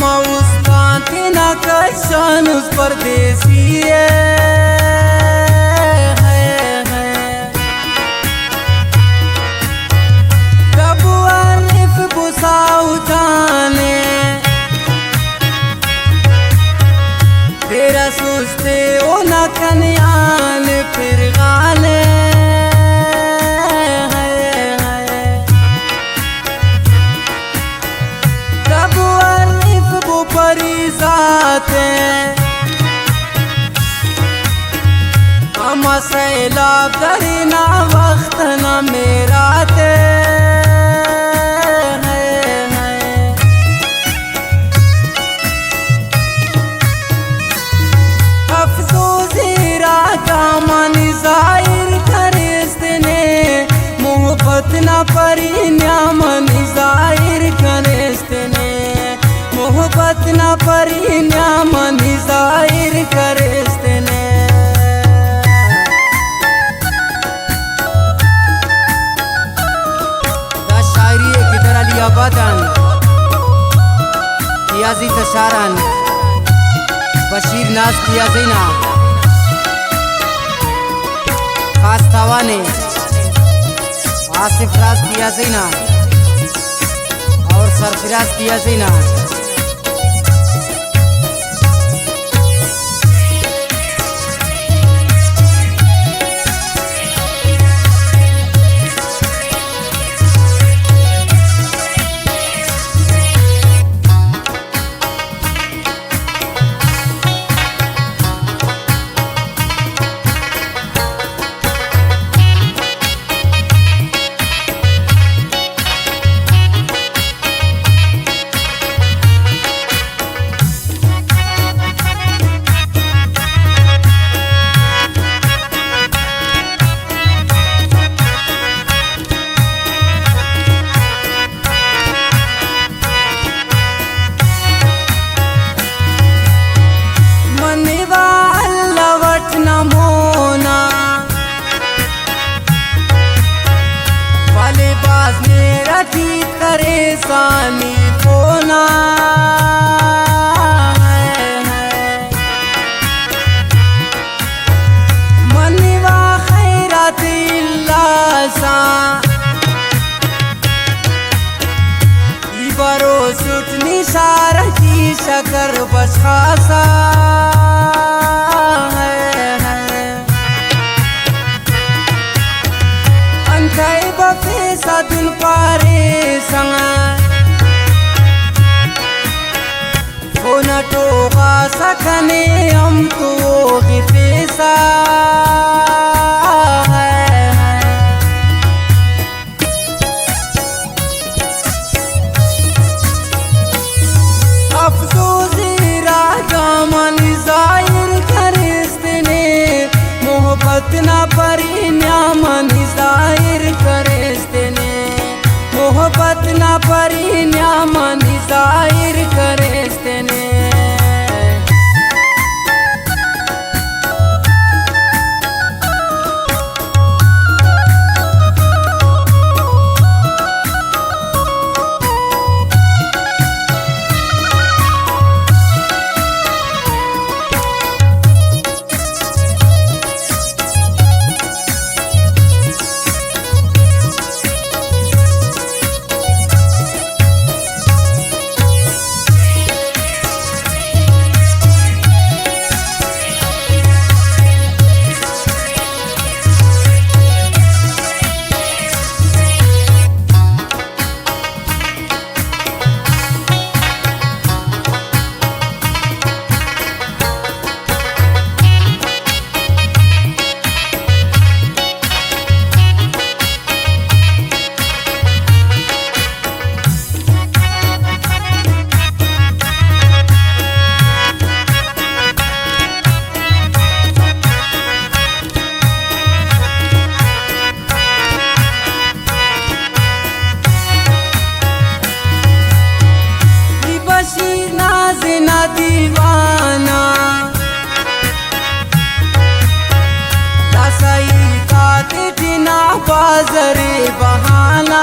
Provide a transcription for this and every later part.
उस्ताद ना कशन उस परदेसी प्रभु अलिफ बुसाऊ जाने तेरा सुस्ते ओ ना कन्यान फिर गाले सैलाब दरीना वक्त न मेरा ते अफसोसी राजा मन जाहिर करेस्तने मोहब्बत न परिन्या मन जाहिर करेस्तने मोहब्बत न परिन्या मन जाहिर करेस्तने Badan Kiyazi Tasharan Bashir Naz Kiyazina Khas Tawane Asif Raz Kiyazina और सरफराज Kiyazina परेशानी होना मनवा खैरात इल्लासा बरो सुट निशार की शकर बस खासा अंतै बफे साधुन पारे होना टोका सकने हम तो पैसा अफसोसी राजा मन जाहिर करेस्तने मोहब्बत ना परिन्या मन जाहिर करेस्तने मोहब्बत ना परिन्या मन जाहिर करेस्तने दीवाना रसई खाते बिना बाजरे बहाना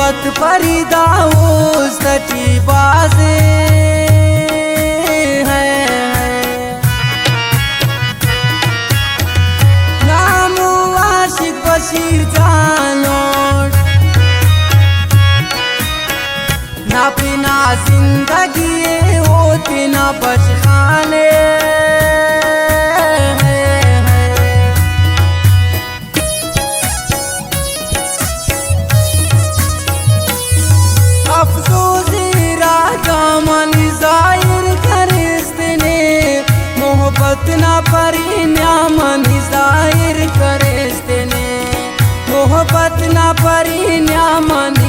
मोहब्बत परिदाऊस तटी बाजे है नाम आशिक बशीर जानोट ना बिना जिंदगी होती ना बचखाने मोहब्बत ना परिणामनी जाहिर करे मोहब्बत ना परिणामनी